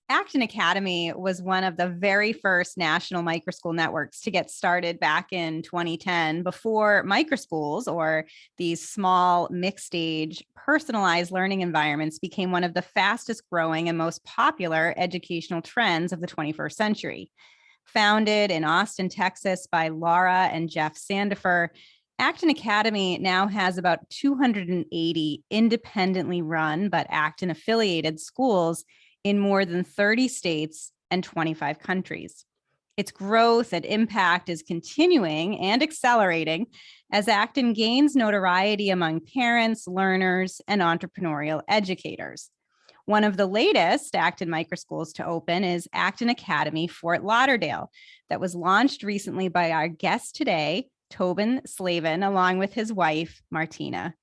Acton Academy was one of the very first national microschool networks to get started back in 2010, before microschools, or these small mixed age personalized learning environments, became one of the fastest growing and most popular educational trends of the 21st century. Founded in Austin, Texas by Laura and Jeff Sandifer, Acton Academy now has about 280 independently run but Acton affiliated schools in more than 30 states and 25 countries. Its growth and impact is continuing and accelerating as Acton gains notoriety among parents, learners, and entrepreneurial educators. One of the latest Acton microschools to open is Acton Academy Fort Lauderdale, that was launched recently by our guest today, Tobin Slaven, along with his wife, Martina.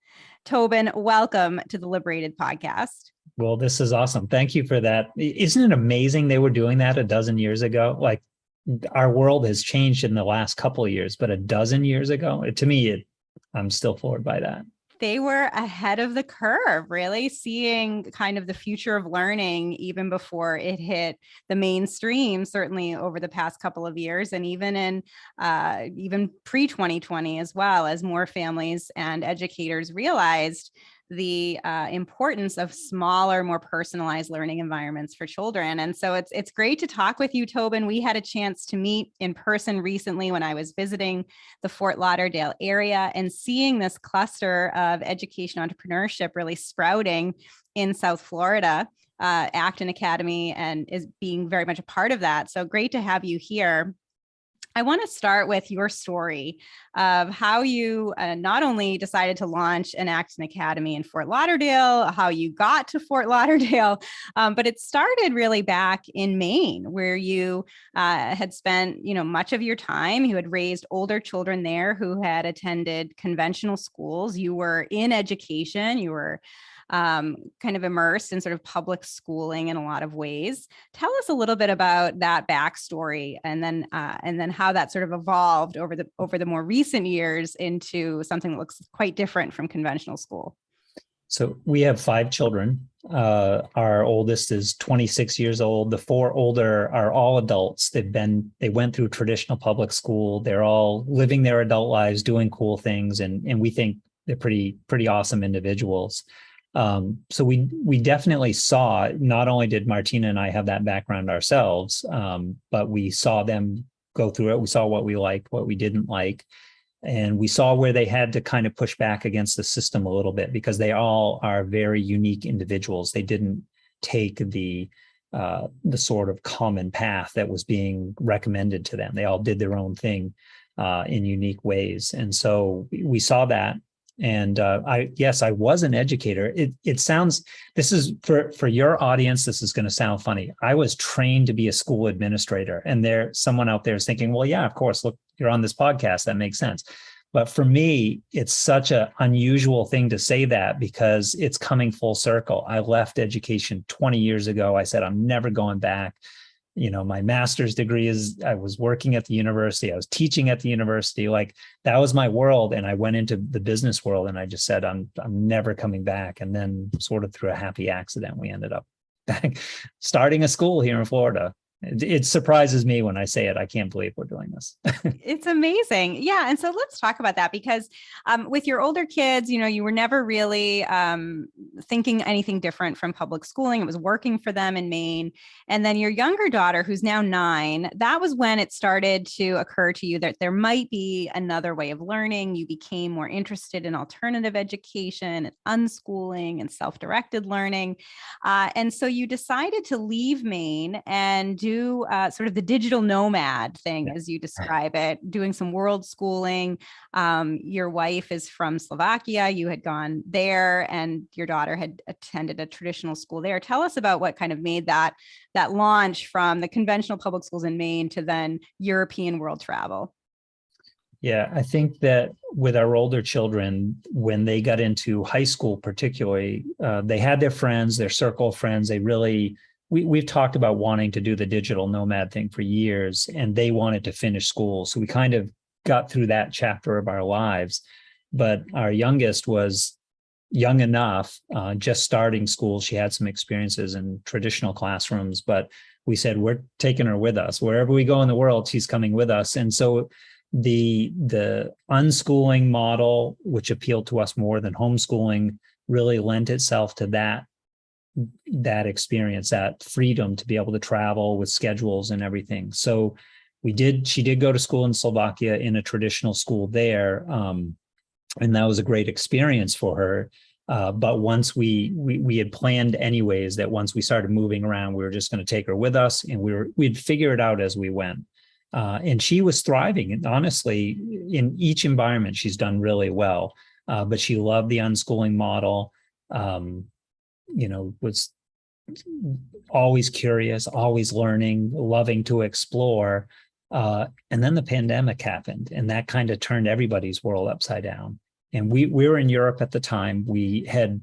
Tobin, welcome to the LiberatED podcast. Well, this is awesome. Thank you for that. Isn't it amazing they were doing that a dozen years ago? Like, our world has changed in the last couple of years, but a dozen years ago, I'm still floored by that. They were ahead of the curve, really seeing kind of the future of learning even before it hit the mainstream, certainly over the past couple of years, and even pre-2020 as well, as more families and educators realized the importance of smaller, more personalized learning environments for children. And so it's great to talk with you, Tobin. We had a chance to meet in person recently when I was visiting the Fort Lauderdale area and seeing this cluster of education entrepreneurship really sprouting in South Florida. Acton Academy and is being very much a part of that. So great to have you here. I want to start with your story of how you not only decided to launch an Acton Academy in Fort Lauderdale, how you got to Fort Lauderdale, but it started really back in Maine, where you had spent, much of your time. You had raised older children there who had attended conventional schools. You were in education. You were kind of immersed in sort of public schooling in a lot of ways. Tell us a little bit about that backstory, and then how that sort of evolved over the more recent years into something that looks quite different from conventional school. So we have 5 children. Our oldest is 26 years old. The 4 older are all adults. They went through traditional public school. They're all living their adult lives, doing cool things, and we think they're pretty awesome individuals. So we definitely saw, not only did Martina and I have that background ourselves, but we saw them go through it. We saw what we liked, what we didn't like, and we saw where they had to kind of push back against the system a little bit, because they all are very unique individuals. They didn't take the sort of common path that was being recommended to them. They all did their own thing in unique ways. And so we saw that. And I was an educator. It sounds, this is for your audience, this is going to sound funny. I was trained to be a school administrator, and someone out there is thinking, well, yeah, of course, look, you're on this podcast. That makes sense. But for me, it's such an unusual thing to say that, because it's coming full circle. I left education 20 years ago. I said, I'm never going back. My master's degree I was working at the university. I was teaching at the university. Like, that was my world. And I went into the business world, and I just said, I'm never coming back. And then, sort of through a happy accident, we ended up back starting a school here in Florida. It surprises me when I say it. I can't believe we're doing this. It's amazing. Yeah. And so let's talk about that, because with your older kids, you were never really thinking anything different from public schooling. It was working for them in Maine. And then your younger daughter, who's now 9, that was when it started to occur to you that there might be another way of learning. You became more interested in alternative education and unschooling and self-directed learning. And so you decided to leave Maine and do sort of the digital nomad thing, as you describe it, doing some world schooling. Your wife is from Slovakia. You had gone there, and your daughter had attended a traditional school there. Tell us about what kind of made that launch from the conventional public schools in Maine to then European world travel. Yeah, I think that with our older children, when they got into high school particularly, they had their friends, their circle of friends. We've talked about wanting to do the digital nomad thing for years, and they wanted to finish school. So we kind of got through that chapter of our lives. But our youngest was young enough, just starting school. She had some experiences in traditional classrooms, but we said, we're taking her with us. Wherever we go in the world, she's coming with us. And so the unschooling model, which appealed to us more than homeschooling, really lent itself to that experience, that freedom to be able to travel with schedules and everything. So she did go to school in Slovakia in a traditional school there. And that was a great experience for her. But once we had planned anyways that once we started moving around, we were just going to take her with us, and we'd figure it out as we went. And she was thriving. And honestly, in each environment, she's done really well. But she loved the unschooling model. Was always curious, always learning, loving to explore. And then the pandemic happened, and that kind of turned everybody's world upside down. And we were in Europe at the time. We had,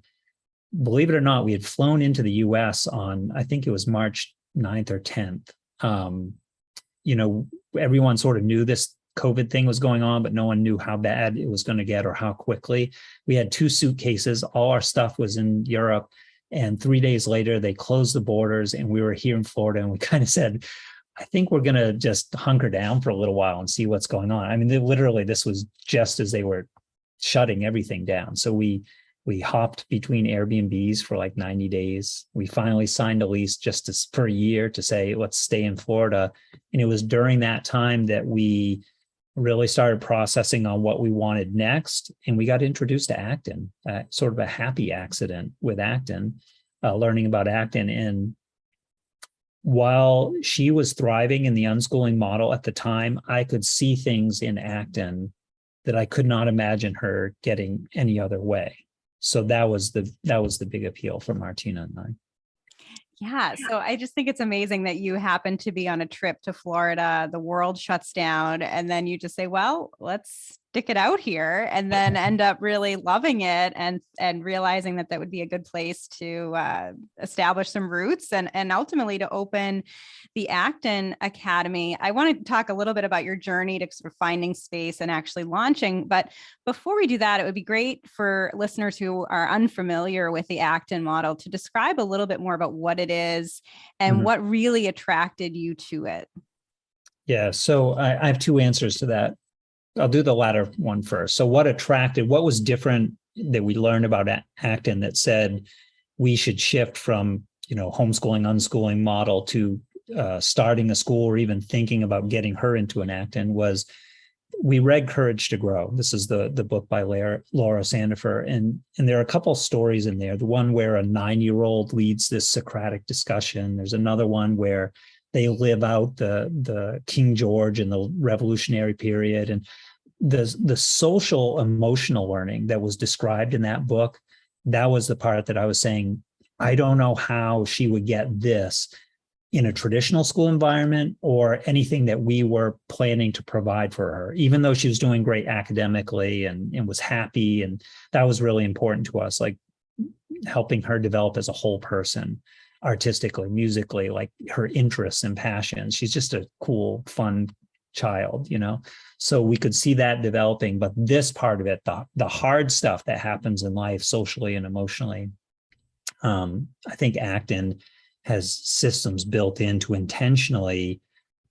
believe it or not, we had flown into the US on, I think it was March 9th or 10th. Everyone sort of knew this COVID thing was going on, but no one knew how bad it was going to get or how quickly. We had 2 suitcases. All our stuff was in Europe. And 3 days later, they closed the borders, and we were here in Florida, and we kind of said, I think we're going to just hunker down for a little while and see what's going on. I mean, literally, this was just as they were shutting everything down. So we hopped between Airbnbs for like 90 days. We finally signed a lease for a year to say, let's stay in Florida. And it was during that time that we really started processing on what we wanted next. And we got introduced to Acton, sort of a happy accident with Acton, learning about Acton. And while she was thriving in the unschooling model at the time, I could see things in Acton that I could not imagine her getting any other way. So that was the big appeal for Martina and I. Yeah. So I just think it's amazing that you happen to be on a trip to Florida, the world shuts down, and then you just say, well, let's stick it out here, and then end up really loving it and realizing that would be a good place to establish some roots and ultimately to open the Acton Academy. I want to talk a little bit about your journey to sort of finding space and actually launching. But before we do that, it would be great for listeners who are unfamiliar with the Acton model to describe a little bit more about what it is and what really attracted you to it. Yeah, so I have 2 answers to that. I'll do the latter one first. So what was different that we learned about Acton that said we should shift from, homeschooling, unschooling model to starting a school or even thinking about getting her into an Acton was we read Courage to Grow. This is the book by Laura Sandifer. And there are a couple stories in there. The one where a 9-year-old leads this Socratic discussion. There's another one where they live out the King George and the Revolutionary period. And the social emotional learning that was described in that book, that was the part that I was saying, I don't know how she would get this in a traditional school environment or anything that we were planning to provide for her, even though she was doing great academically and was happy. And that was really important to us, like helping her develop as a whole person, artistically, musically, like her interests and passions. She's just a cool, fun child, so we could see that developing. But this part of it, the hard stuff that happens in life socially and emotionally, I think Acton has systems built in to intentionally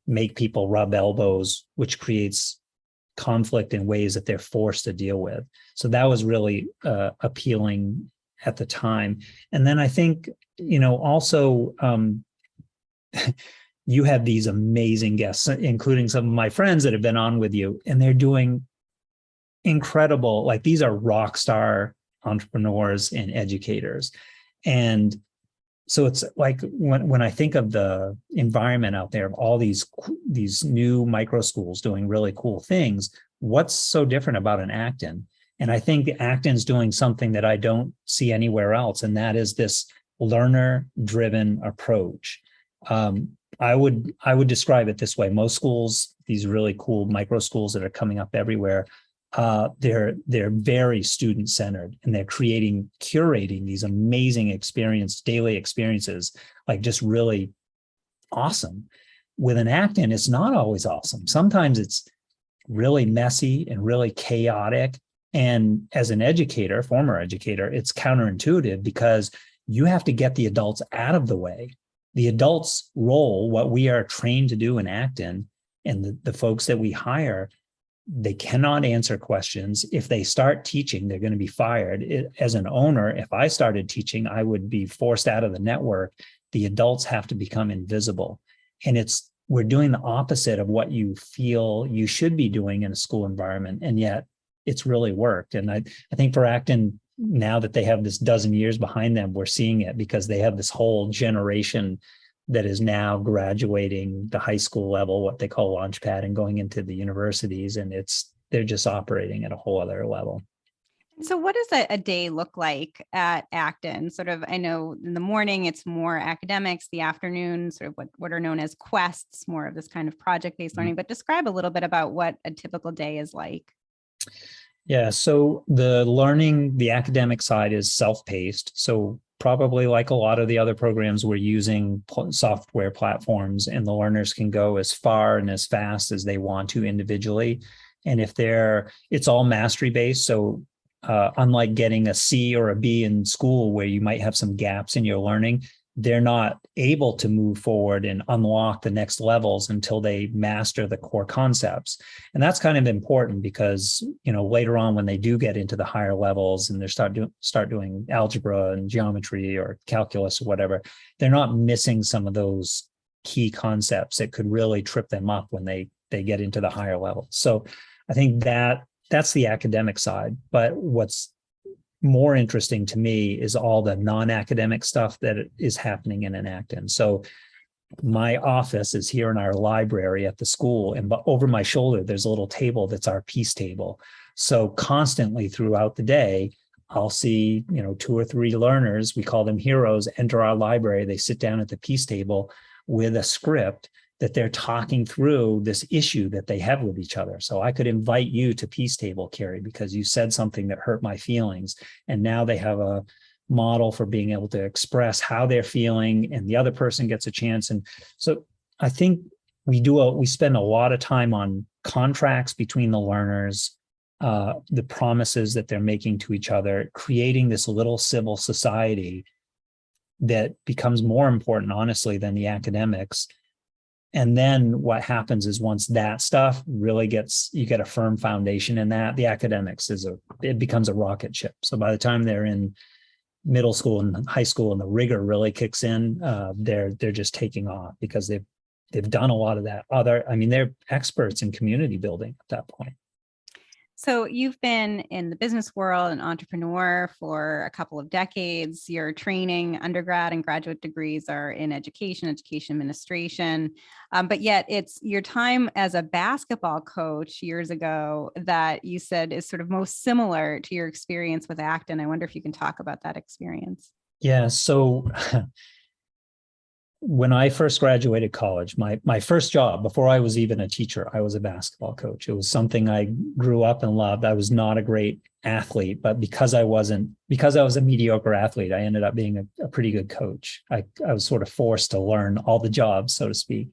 make people rub elbows, which creates conflict in ways that they're forced to deal with. So that was really appealing at the time. And then I think, also you have these amazing guests, including some of my friends that have been on with you, and they're doing incredible, like these are rock star entrepreneurs and educators. And so it's like when I think of the environment out there of all these new micro schools doing really cool things, what's so different about an Acton? And I think Acton's doing something that I don't see anywhere else, and that is this learner-driven approach. I would describe it this way: most schools, these really cool micro schools that are coming up everywhere, they're very student-centered, and they're curating these amazing daily experiences, like just really awesome. With an Acton, it's not always awesome. Sometimes it's really messy and really chaotic, And as an educator, former educator, it's counterintuitive because you have to get the adults out of the way. The adults' role, what we are trained to do in Acton, and the folks that we hire, they cannot answer questions. If they start teaching, they're going to be fired. As an owner, if I started teaching, I would be forced out of the network. The adults have to become invisible. And we're doing the opposite of what you feel you should be doing in a school environment. And yet it's really worked. And I think for Acton, now that they have this dozen years behind them, we're seeing it because they have this whole generation that is now graduating the high school level, what they call Launchpad, and going into the universities. And they're just operating at a whole other level. So what does a day look like at Acton? Sort of, I know in the morning, it's more academics, the afternoon, sort of what are known as quests, more of this kind of project-based learning, but describe a little bit about what a typical day is like. Yeah, so the academic side is self-paced. So probably like a lot of the other programs, we're using software platforms, and the learners can go as far and as fast as they want to individually. And it's all mastery based. So unlike getting a C or a B in school where you might have some gaps in your learning, they're not able to move forward and unlock the next levels until they master the core concepts. And that's kind of important because, later on when they do get into the higher levels and they start doing algebra and geometry or calculus or whatever, they're not missing some of those key concepts that could really trip them up when they get into the higher levels. So I think that's the academic side. But what's more interesting to me is all the non-academic stuff that is happening in Acton. So my office is here in our library at the school, and over my shoulder, there's a little table that's our peace table. So constantly throughout the day, I'll see, 2 or 3 learners, we call them heroes, enter our library. They sit down at the peace table with a script that they're talking through this issue that they have with each other. So I could invite you to Peace Table, Carrie, because you said something that hurt my feelings. And now they have a model for being able to express how they're feeling, and the other person gets a chance. And so I think we spend a lot of time on contracts between the learners, the promises that they're making to each other, creating this little civil society that becomes more important, honestly, than the academics. And then what happens is once that stuff really you get a firm foundation in that, the academics it becomes a rocket ship. So by the time they're in middle school and high school and the rigor really kicks in, they're just taking off because they've done a lot of that they're experts in community building at that point. So you've been in the business world, an entrepreneur for a couple of decades. Your training, undergrad and graduate degrees are in education administration. But yet it's your time as a basketball coach years ago that you said is sort of most similar to your experience with Acton. I wonder if you can talk about that experience. Yeah, so when I first graduated college, my first job, before I was even a teacher, I was a basketball coach. It was something I grew up and loved. I was not a great athlete, but because I was a mediocre athlete, I ended up being a pretty good coach. I was sort of forced to learn all the jobs, so to speak.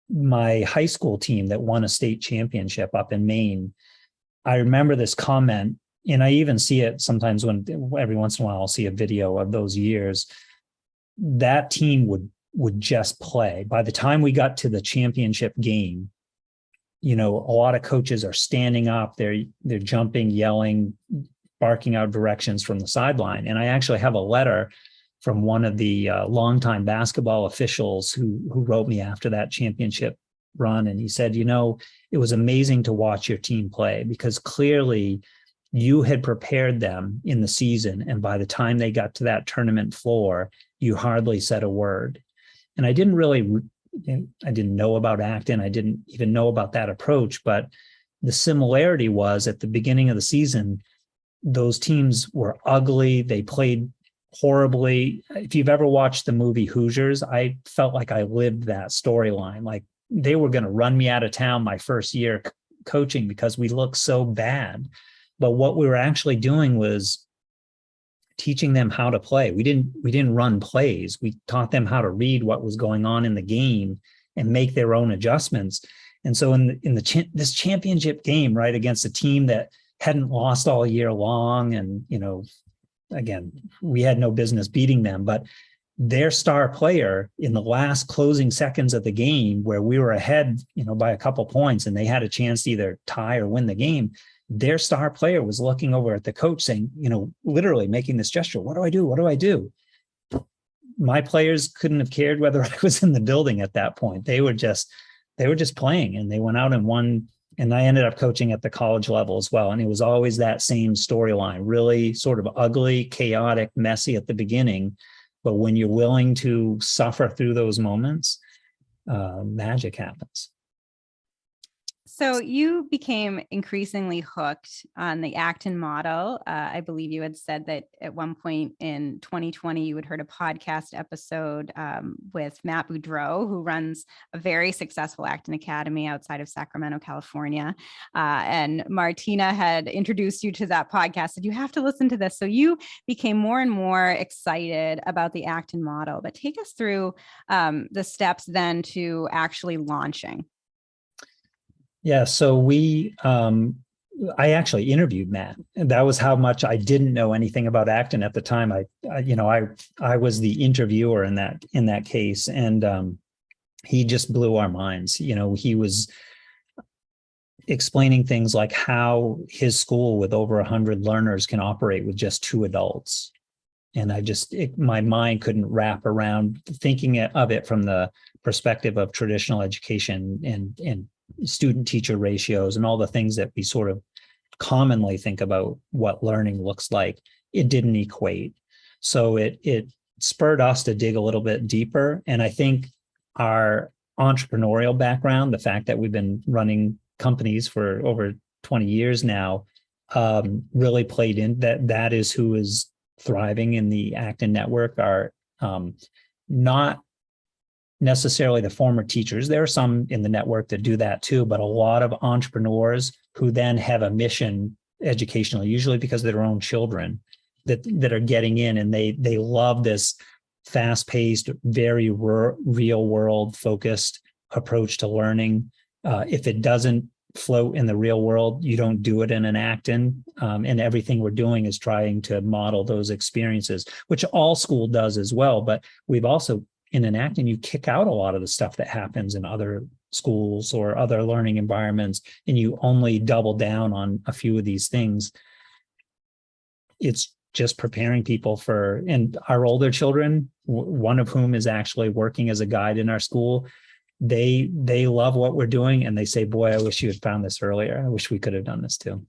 My high school team that won a state championship up in Maine, I remember this comment, and I even see it sometimes every once in a while I'll see a video of those years. That team would just play. By the time we got to the championship game, a lot of coaches are standing up, they're jumping, yelling, barking out directions from the sideline. And I actually have a letter from one of the longtime basketball officials who wrote me after that championship run. And he said, it was amazing to watch your team play because clearly you had prepared them in the season. And by the time they got to that tournament floor, you hardly said a word. And I didn't know about Acton. I didn't even know about that approach, but the similarity was at the beginning of the season, those teams were ugly. They played horribly. If you've ever watched the movie Hoosiers, I felt like I lived that storyline. Like they were going to run me out of town my first year coaching because we looked so bad. But what we were actually doing was teaching them how to play. We didn't run plays. We taught them how to read what was going on in the game and make their own adjustments. And so in this championship game, right, against a team that hadn't lost all year long. And, again, we had no business beating them, but their star player in the last closing seconds of the game, where we were ahead, by a couple points and they had a chance to either tie or win the game, their star player was looking over at the coach saying, literally making this gesture, what do I do? What do I do? My players couldn't have cared whether I was in the building at that point. They were just playing, and they went out and won. And I ended up coaching at the college level as well. And it was always that same storyline, really sort of ugly, chaotic, messy at the beginning. But when you're willing to suffer through those moments, magic happens. So you became increasingly hooked on the Acton model. I believe you had said that at one point in 2020, you had heard a podcast episode with Matt Boudreau, who runs a very successful Acton Academy outside of Sacramento, California. And Martina had introduced you to that podcast, said, you have to listen to this. So you became more and more excited about the Acton model. But take us through the steps then to actually launching. Yeah, so I actually interviewed Matt, and that was how much I didn't know anything about Acton at the time. I was the interviewer in that case, and he just blew our minds. He was explaining things like how his school with over 100 learners can operate with just 2 adults, and my mind couldn't wrap around thinking of it from the perspective of traditional education and student teacher ratios and all the things that we sort of commonly think about what learning looks like. It didn't equate. So it spurred us to dig a little bit deeper. And I think our entrepreneurial background, the fact that we've been running companies for over 20 years now, really played in that is who is thriving in the Acton network are not necessarily the former teachers. There are some in the network that do that too, but a lot of entrepreneurs who then have a mission educationally, usually because of their own children, that are getting in, and they love this fast-paced, very real world focused approach to learning. If it doesn't float in the real world, you don't do it in an Acton, and everything we're doing is trying to model those experiences, which all school does as well. But we've also, in an Acton, you kick out a lot of the stuff that happens in other schools or other learning environments, and you only double down on a few of these things. It's just preparing people for, and our older children, one of whom is actually working as a guide in our school, they love what we're doing, and they say, boy, I wish you had found this earlier. I wish we could have done this too.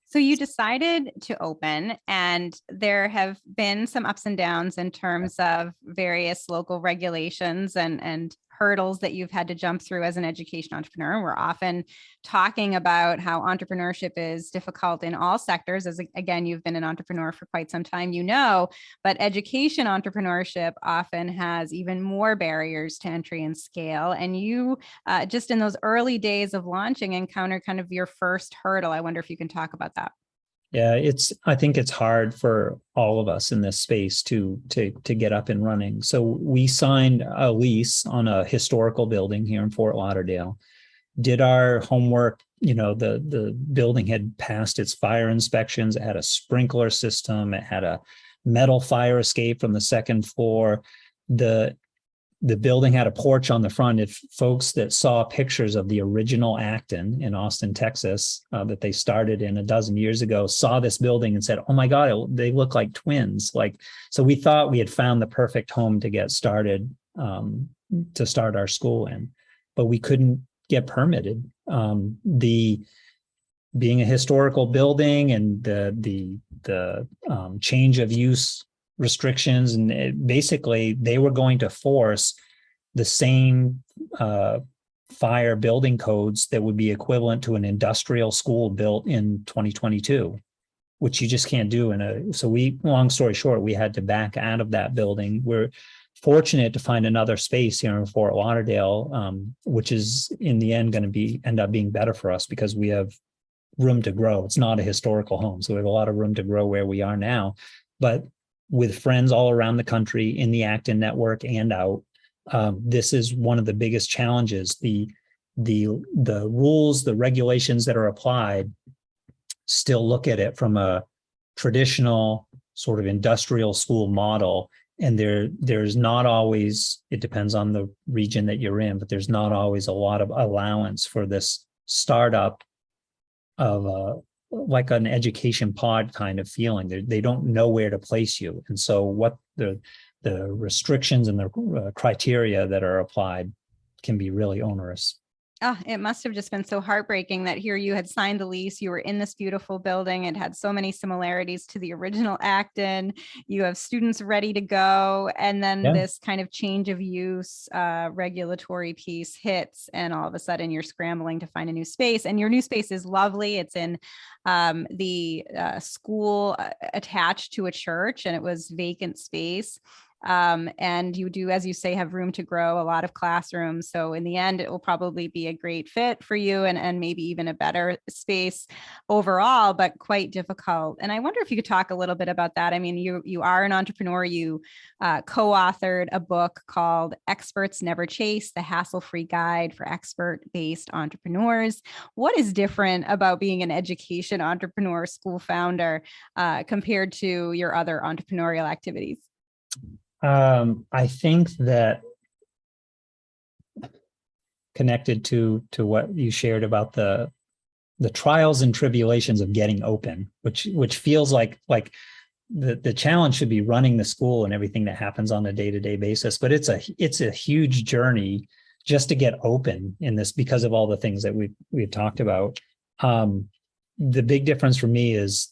So you decided to open, and there have been some ups and downs in terms of various local regulations and hurdles that you've had to jump through as an education entrepreneur. We're often talking about how entrepreneurship is difficult in all sectors. As again, you've been an entrepreneur for quite some time, but education entrepreneurship often has even more barriers to entry and scale. And you just in those early days of launching encountered kind of your first hurdle. I wonder if you can talk about that. Yeah, I think it's hard for all of us in this space to get up and running. So we signed a lease on a historical building here in Fort Lauderdale, did our homework. The building had passed its fire inspections. It had a sprinkler system. It had a metal fire escape from the second floor. The building had a porch on the front. If folks that saw pictures of the original Acton in Austin, Texas, that they started in a dozen years ago, saw this building and said, oh my God, they look like twins. So we thought we had found the perfect home to get started, to start our school in, but we couldn't get permitted. Being a historical building and the change of use restrictions, and basically they were going to force the same fire building codes that would be equivalent to an industrial school built in 2022, which you just can't do long story short, we had to back out of that building. We're fortunate to find another space here in Fort Lauderdale, which is in the end going to end up being better for us because we have room to grow. It's not a historical home, so we have a lot of room to grow where we are now. But with friends all around the country in the Acton network and out, this is one of the biggest challenges. The rules, the regulations that are applied still look at it from a traditional sort of industrial school model. And there's not always, it depends on the region that you're in, but there's not always a lot of allowance for this startup of like an education pod kind of feeling. They don't know where to place you. And so what the restrictions and the criteria that are applied can be really onerous. Oh, it must have just been so heartbreaking that here you had signed the lease. You were in this beautiful building. It had so many similarities to the original Acton. You have students ready to go. And then this kind of change of use, regulatory piece hits. And all of a sudden you're scrambling to find a new space. And your new space is lovely. It's in the school attached to a church, and it was vacant space. And you do, as you say, have room to grow, a lot of classrooms. So in the end, it will probably be a great fit for you, and maybe even a better space overall, but quite difficult. And I wonder if you could talk a little bit about that. I mean, you are an entrepreneur. You co-authored a book called Experts Never Chase: The Hassle-Free Guide for Expert-Based Entrepreneurs. What is different about being an education entrepreneur, school founder, compared to your other entrepreneurial activities? I think that connected to what you shared about the trials and tribulations of getting open, which feels like the challenge should be running the school and everything that happens on a day-to-day basis, but it's a huge journey just to get open in this because of all the things that we've talked about. The big difference for me is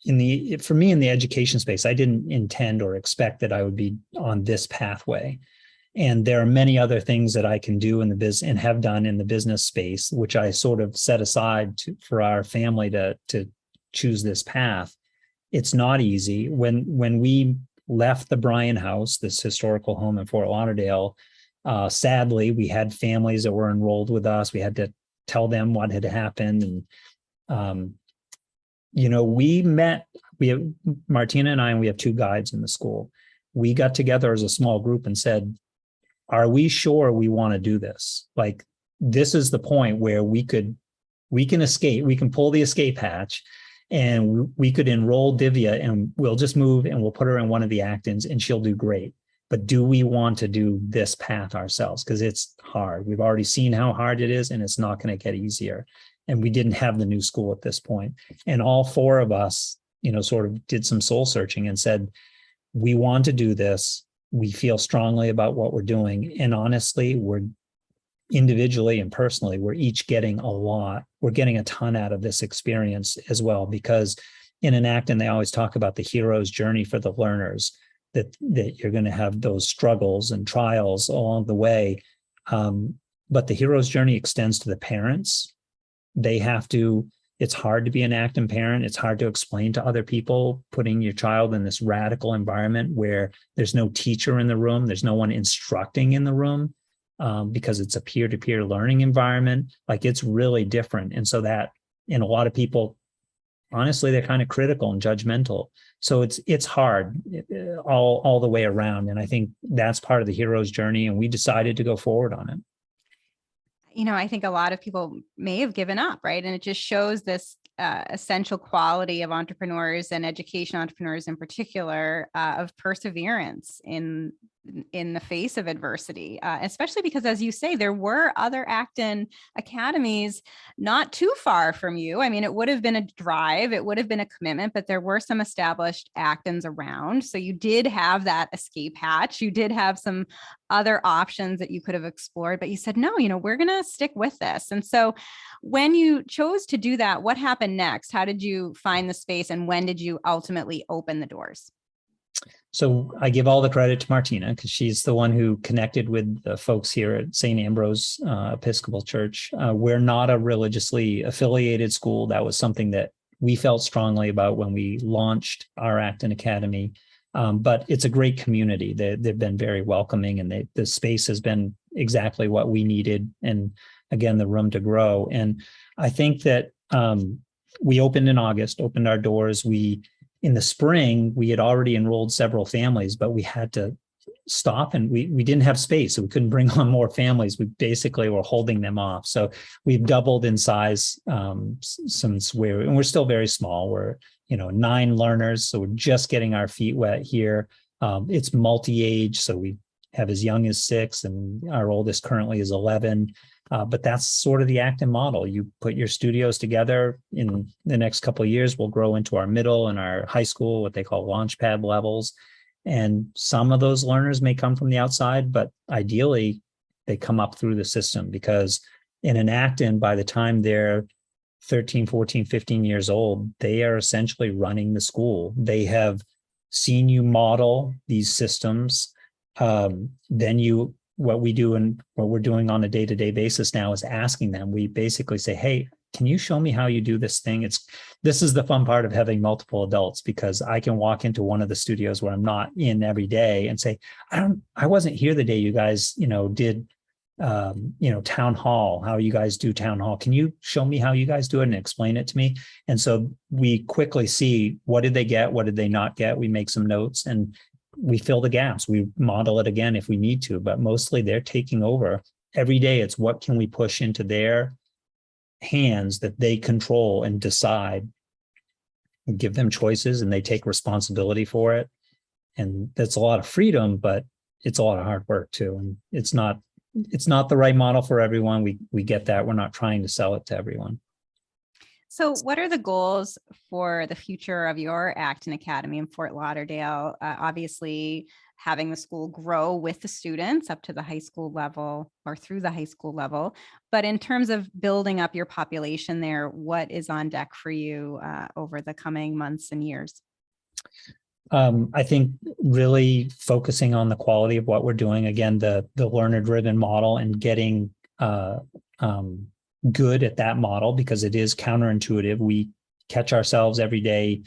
for me in the education space, I didn't intend or expect that I would be on this pathway. And there are many other things that I can do in the business and have done in the business space, which I sort of set aside for our family to choose this path. It's not easy. When we left the Bryan House, this historical home in Fort Lauderdale, sadly, we had families that were enrolled with us. We had to tell them what had happened. And, we have Martina and I, and we have two guides in the school. We got together as a small group and said, are we sure we want to do this? Like, this is the point where we can escape, we can pull the escape hatch, and we could enroll Divya and we'll just move and we'll put her in one of the Actons and she'll do great. But do we want to do this path ourselves? Because it's hard. We've already seen how hard it is, and it's not going to get easier. And we didn't have the new school at this point. And all four of us, sort of did some soul searching and said, we want to do this. We feel strongly about what we're doing. And honestly, we're individually and personally, we're each getting a lot. We're getting a ton out of this experience as well, because in an Acton, they always talk about the hero's journey for the learners, that you're going to have those struggles and trials along the way. But the hero's journey extends to the parents. It's hard to be an Acton parent. It's hard to explain to other people, putting your child in this radical environment where there's no teacher in the room. There's no one instructing in the room, because it's a peer-to-peer learning environment. Like, it's really different. And so and a lot of people, honestly, they're kind of critical and judgmental. So it's hard all the way around. And I think that's part of the hero's journey. And we decided to go forward on it. I think a lot of people may have given up, right? And it just shows this essential quality of entrepreneurs and education entrepreneurs in particular, of perseverance in the face of adversity, especially because, as you say, there were other Acton academies not too far from you. I mean, it would have been a drive, it would have been a commitment, but there were some established Actons around. So you did have that escape hatch. You did have some other options that you could have explored, but you said, no, we're going to stick with this. And so when you chose to do that, what happened next? How did you find the space, and when did you ultimately open the doors? So I give all the credit to Martina, because she's the one who connected with the folks here at St. Ambrose Episcopal Church. We're not a religiously affiliated school. That was something that we felt strongly about when we launched our Acton Academy. But it's a great community. They've been very welcoming, and the space has been exactly what we needed. And again, the room to grow. And I think that we opened in August, opened our doors. In the spring, we had already enrolled several families, but we had to stop, and we didn't have space, so we couldn't bring on more families. We basically were holding them off. So we've doubled in size since and we're still very small. We're 9 learners, so we're just getting our feet wet here. It's multi-age, so we have as young as 6, and our oldest currently is 11. But that's sort of the Acton model. You put your studios together. In the next couple of years, we'll grow into our middle and our high school, what they call launchpad levels. And some of those learners may come from the outside, but ideally they come up through the system, because in an Acton, by the time they're 13, 14, 15 years old, they are essentially running the school. They have seen you model these systems. What we do and what we're doing on a day-to-day basis now is asking them. We basically say, hey, can you show me how you do this thing? This is the fun part of having multiple adults, because I can walk into one of the studios where I'm not in every day and say, I wasn't here the day you guys, did, town hall, how you guys do town hall. Can you show me how you guys do it and explain it to me? And so we quickly see, what did they get? What did they not get? We make some notes and we fill the gaps. We model it again if we need to, but mostly they're taking over every day. It's what can we push into their hands that they control and decide, and give them choices, and they take responsibility for it. And that's a lot of freedom, but it's a lot of hard work too. And it's not the right model for everyone. We get that. We're not trying to sell it to everyone. So what are the goals for the future of your Acton Academy in Fort Lauderdale? Obviously, having the school grow with the students up to the high school level or through the high school level. But in terms of building up your population there, what is on deck for you over the coming months and years? I think really focusing on the quality of what we're doing. Again, the learner-driven model, and getting good at that model, because it is counterintuitive. We catch ourselves every day.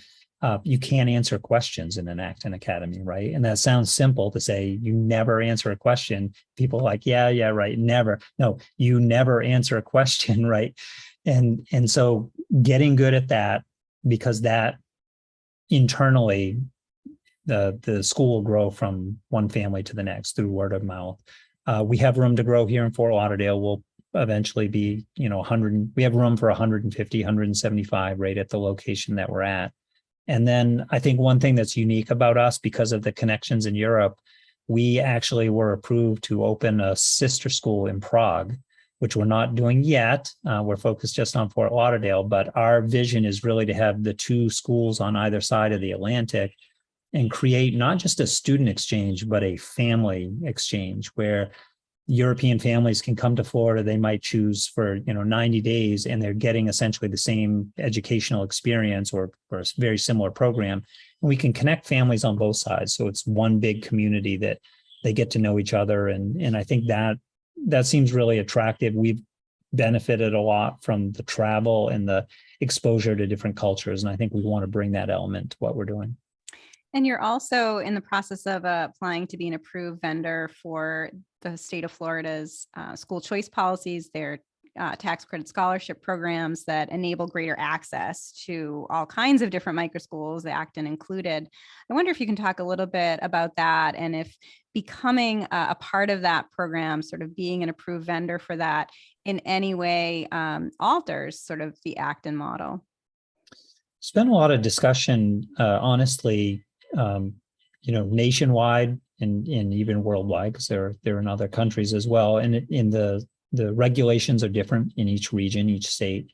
You can't answer questions in an Acton Academy, right? And that sounds simple to say, you never answer a question. People are like, yeah, right, never. No, you never answer a question, right? And so getting good at that, because that internally, the school will grow from one family to the next through word of mouth. We have room to grow here in Fort Lauderdale. We'll eventually be, 100. We have room for 150, 175 right at the location that we're at. And then I think one thing that's unique about us, because of the connections in Europe, we actually were approved to open a sister school in Prague, which we're not doing yet. We're focused just on Fort Lauderdale, but our vision is really to have the 2 schools on either side of the Atlantic and create not just a student exchange, but a family exchange where European families can come to Florida. They might choose for 90 days, and they're getting essentially the same educational experience or a very similar program. And we can connect families on both sides, so it's one big community that they get to know each other. And I think that seems really attractive. We've benefited a lot from the travel and the exposure to different cultures, and I think we want to bring that element to what we're doing. And you're also in the process of applying to be an approved vendor for the state of Florida's school choice policies, their tax credit scholarship programs that enable greater access to all kinds of different microschools, the Acton included. I wonder if you can talk a little bit about that, and if becoming a part of that program, sort of being an approved vendor for that, in any way alters sort of the Acton model. It's been a lot of discussion, honestly, nationwide and even worldwide, because they're in other countries as well. And in the regulations are different in each region, each state.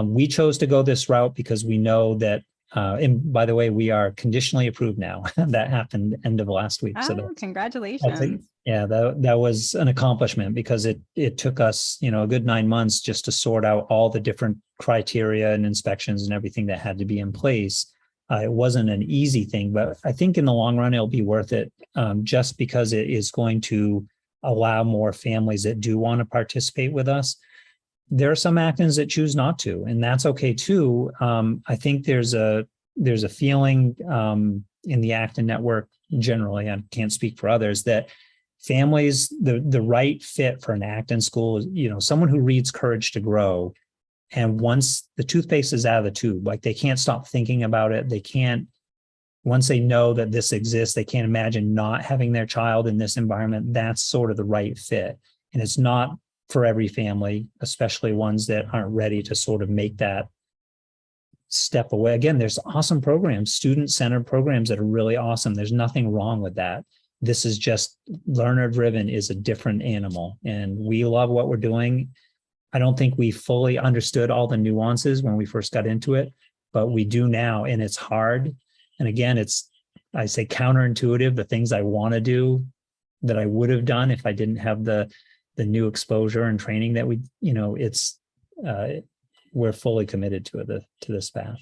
We chose to go this route because we know that, and by the way, we are conditionally approved now. That happened end of last week. Oh, congratulations. That was an accomplishment, because it took us, a good 9 months just to sort out all the different criteria and inspections and everything that had to be in place. It wasn't an easy thing, but I think in the long run, it'll be worth it, just because it is going to allow more families that do want to participate with us. There are some Actons that choose not to, and that's okay too. I think there's a feeling in the Acton network generally, I can't speak for others, that families, the right fit for an Acton school is, someone who reads Courage to Grow. And once the toothpaste is out of the tube, like they can't stop thinking about it. They can't once they know that this exists, they can't imagine not having their child in this environment. That's sort of the right fit. And it's not for every family, especially ones that aren't ready to sort of make that step away. Again, there's awesome programs, student-centered programs that are really awesome. There's nothing wrong with that. This is just learner-driven is a different animal, and we love what we're doing. I don't think we fully understood all the nuances when we first got into it, but we do now, and it's hard. And again, it's, I say counterintuitive, the things I want to do that I would have done if I didn't have the new exposure and training that we, it's, we're fully committed to it, to this path.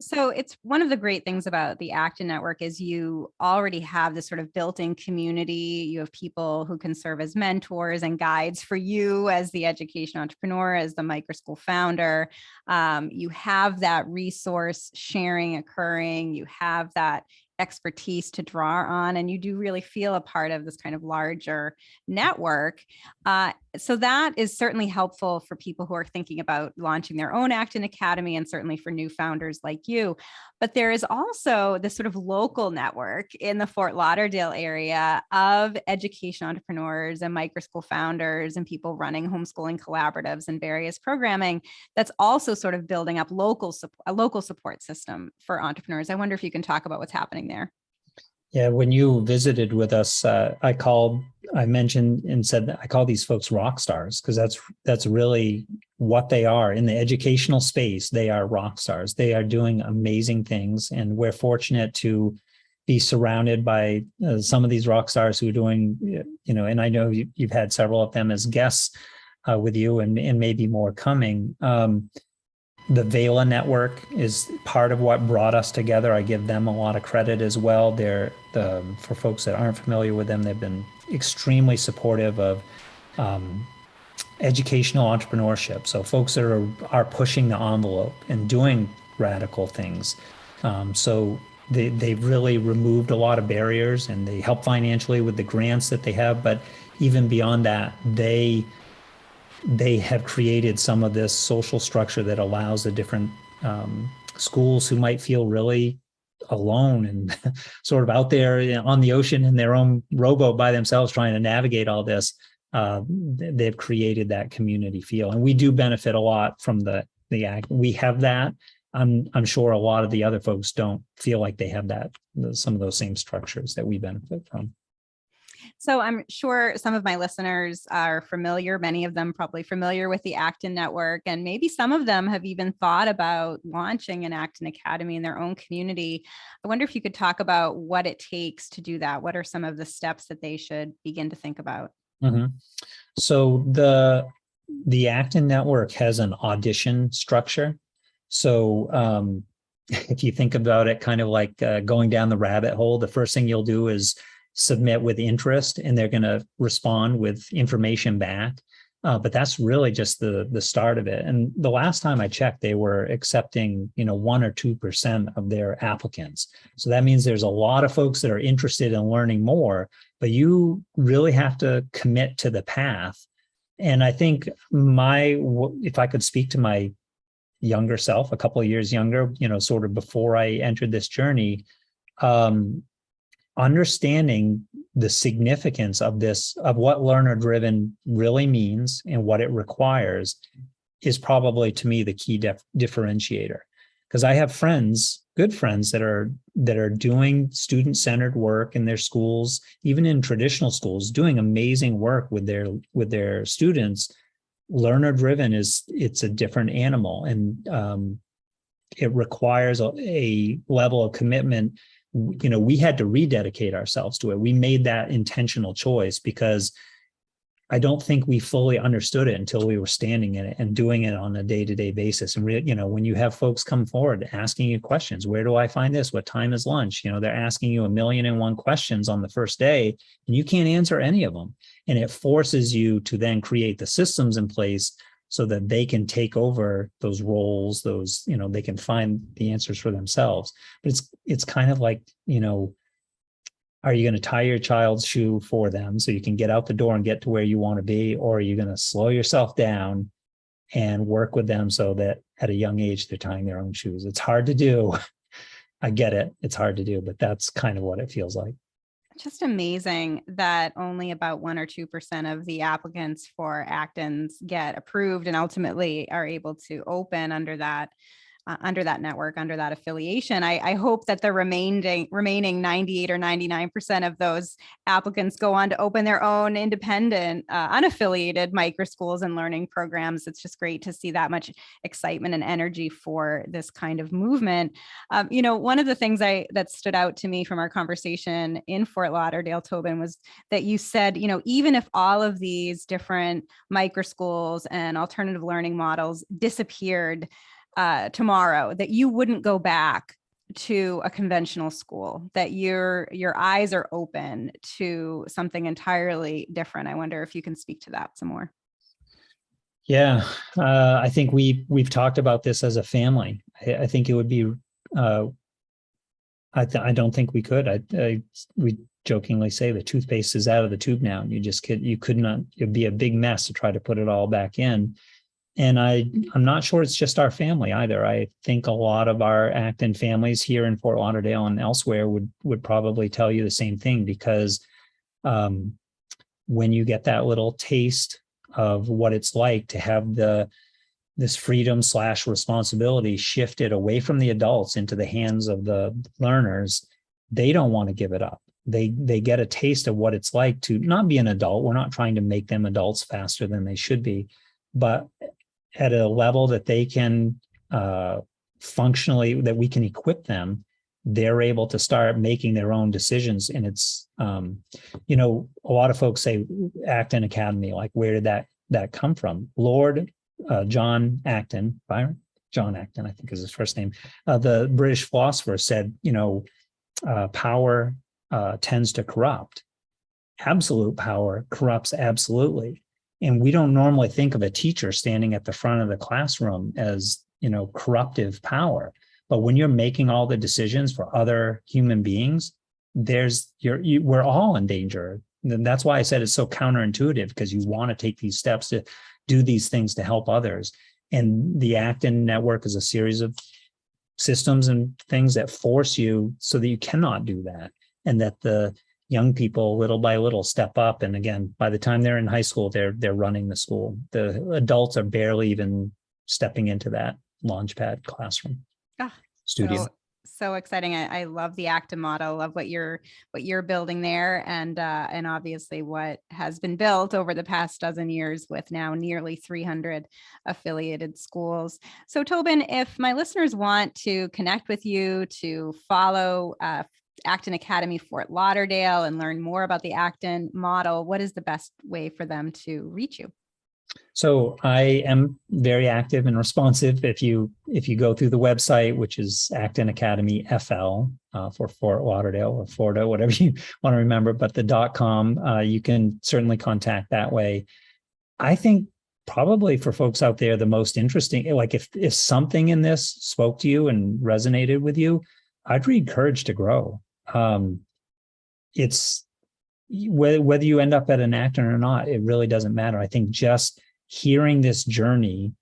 So it's one of the great things about the Acton Network is you already have this sort of built-in community. You have people who can serve as mentors and guides for you as the education entrepreneur, as the microschool founder. You have that resource sharing occurring. You have that expertise to draw on, and you do really feel a part of this kind of larger network. So that is certainly helpful for people who are thinking about launching their own Acton Academy, and certainly for new founders like you. But there is also this sort of local network in the Fort Lauderdale area of education entrepreneurs and microschool founders and people running homeschooling collaboratives and various programming that's also sort of building up a local support system for entrepreneurs. I wonder if you can talk about what's happening there. Yeah, when you visited with us, I mentioned and said that I call these folks rock stars, because that's really what they are in the educational space. They are rock stars. They are doing amazing things, and we're fortunate to be surrounded by some of these rock stars who are doing, and I know you've had several of them as guests with you, and maybe more coming. The Vela network is part of what brought us together. I give them a lot of credit as well. For folks that aren't familiar with them, they've been extremely supportive of educational entrepreneurship. So folks that are pushing the envelope and doing radical things. So they've really removed a lot of barriers, and they help financially with the grants that they have. But even beyond that, they have created some of this social structure that allows the different schools who might feel really alone and sort of out there on the ocean in their own rowboat by themselves trying to navigate all this. They've created that community feel, and we do benefit a lot from the act. We have that. I'm sure a lot of the other folks don't feel like they have that, some of those same structures that we benefit from. So I'm sure some of my listeners are familiar, many of them probably familiar with the Acton Network, and maybe some of them have even thought about launching an Acton Academy in their own community. I wonder if you could talk about what it takes to do that. What are some of the steps that they should begin to think about? Mm-hmm. So the Acton Network has an audition structure. So if you think about it kind of like going down the rabbit hole, the first thing you'll do is submit with interest, and they're going to respond with information back. But that's really just the start of it. And the last time I checked, they were accepting, 1 or 2% of their applicants. So that means there's a lot of folks that are interested in learning more, but you really have to commit to the path. And I think if I could speak to my younger self, a couple of years younger, sort of before I entered this journey, understanding the significance of what learner-driven really means and what it requires is probably, to me, the key differentiator. Because I have good friends that are doing student-centered work in their schools, even in traditional schools, doing amazing work with their students. Learner-driven it's a different animal, and it requires a level of commitment. We had to rededicate ourselves to it. We made that intentional choice because I don't think we fully understood it until we were standing in it and doing it on a day-to-day basis. And when you have folks come forward asking you questions, where do I find this? What time is lunch? They're asking you 1,000,001 questions on the first day, and you can't answer any of them. And it forces you to then create the systems in place so that they can take over those roles, they can find the answers for themselves. But it's kind of like, are you going to tie your child's shoe for them so you can get out the door and get to where you want to be? Or are you going to slow yourself down and work with them so that at a young age, they're tying their own shoes? It's hard to do. I get it. It's hard to do, but that's kind of what it feels like. Just amazing that only about 1 or 2% of the applicants for Actons get approved and ultimately are able to open under that network, under that affiliation. I hope that the remaining 98 or 99% of those applicants go on to open their own independent, unaffiliated microschools and learning programs. It's just great to see that much excitement and energy for this kind of movement. One of the things that stood out to me from our conversation in Fort Lauderdale, Tobin, was that you said, even if all of these different microschools and alternative learning models disappeared tomorrow, that you wouldn't go back to a conventional school, that your eyes are open to something entirely different. I wonder if you can speak to that some more. Yeah, I think we've talked about this as a family. I think it would be. I don't think we could. We jokingly say the toothpaste is out of the tube now, and you could not. It'd be a big mess to try to put it all back in. And I'm not sure it's just our family either. I think a lot of our Acton families here in Fort Lauderdale and elsewhere would probably tell you the same thing, because when you get that little taste of what it's like to have this freedom / responsibility shifted away from the adults into the hands of the learners, they don't want to give it up. They get a taste of what it's like to not be an adult. We're not trying to make them adults faster than they should be, but at a level that they can functionally, that we can equip them, they're able to start making their own decisions. And it's, a lot of folks say Acton Academy, like, where did that come from? Lord John Acton, John Acton, I think is his first name. The British philosopher said, power tends to corrupt. Absolute power corrupts absolutely. And we don't normally think of a teacher standing at the front of the classroom as, corruptive power. But when you're making all the decisions for other human beings, we're all in danger. And that's why I said it's so counterintuitive, because you want to take these steps to do these things to help others. And the Acton Network is a series of systems and things that force you so that you cannot do that. And that the young people, little by little, step up. And again, by the time they're in high school, they're running the school. The adults are barely even stepping into that launchpad classroom studio. So exciting. I love the Acton model, love what you're building there, and obviously what has been built over the past dozen years with now nearly 300 affiliated schools. So Tobin, if my listeners want to connect with you, to follow Acton Academy Fort Lauderdale and learn more about the Acton model, what is the best way for them to reach you? So I am very active and responsive. If you go through the website, which is Acton Academy FL for Fort Lauderdale or Florida, whatever you want to remember, but the .com, you can certainly contact that way. I think probably for folks out there, the most interesting, like if something in this spoke to you and resonated with you, I'd read Courage to Grow. It's whether you end up at an Acton or not, it really doesn't matter. I think just hearing this journey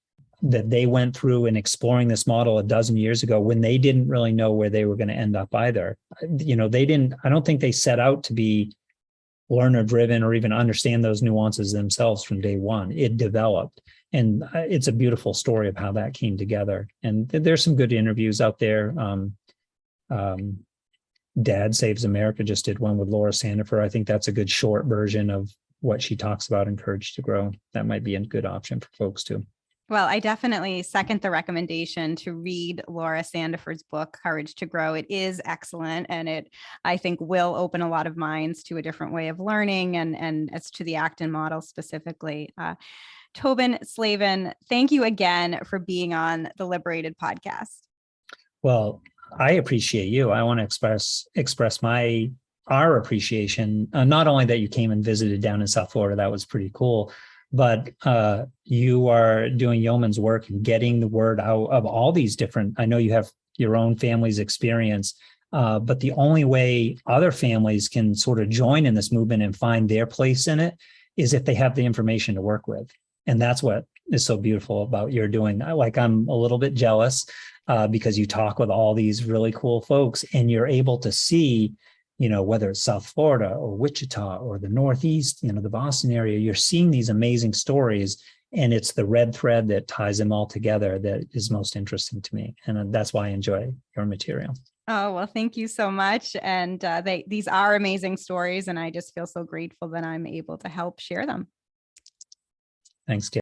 that they went through and exploring this model a dozen years ago, when they didn't really know where they were going to end up either. I don't think they set out to be learner driven or even understand those nuances themselves from day one. It developed. And it's a beautiful story of how that came together. And there's some good interviews out there. Dad Saves America just did one with Laura Sandifer. I think that's a good short version of what she talks about in Courage to Grow. That might be a good option for folks too. Well, I definitely second the recommendation to read Laura Sandifer's book, Courage to Grow. It is excellent, and it, I think, will open a lot of minds to a different way of learning and as to the Acton model specifically. Tobin Slaven, thank you again for being on the LiberatED podcast. Well, I appreciate you. I want to express our appreciation, not only that you came and visited down in South Florida, that was pretty cool, but you are doing yeoman's work and getting the word out of all these different, I know you have your own family's experience, but the only way other families can sort of join in this movement and find their place in it is if they have the information to work with. And that's what is so beautiful about your doing. I'm a little bit jealous because you talk with all these really cool folks and you're able to see, whether it's South Florida or Wichita or the Northeast, the Boston area, you're seeing these amazing stories. And it's the red thread that ties them all together that is most interesting to me. And that's why I enjoy your material. Oh, well, thank you so much. And these are amazing stories. And I just feel so grateful that I'm able to help share them. Thanks, Kate.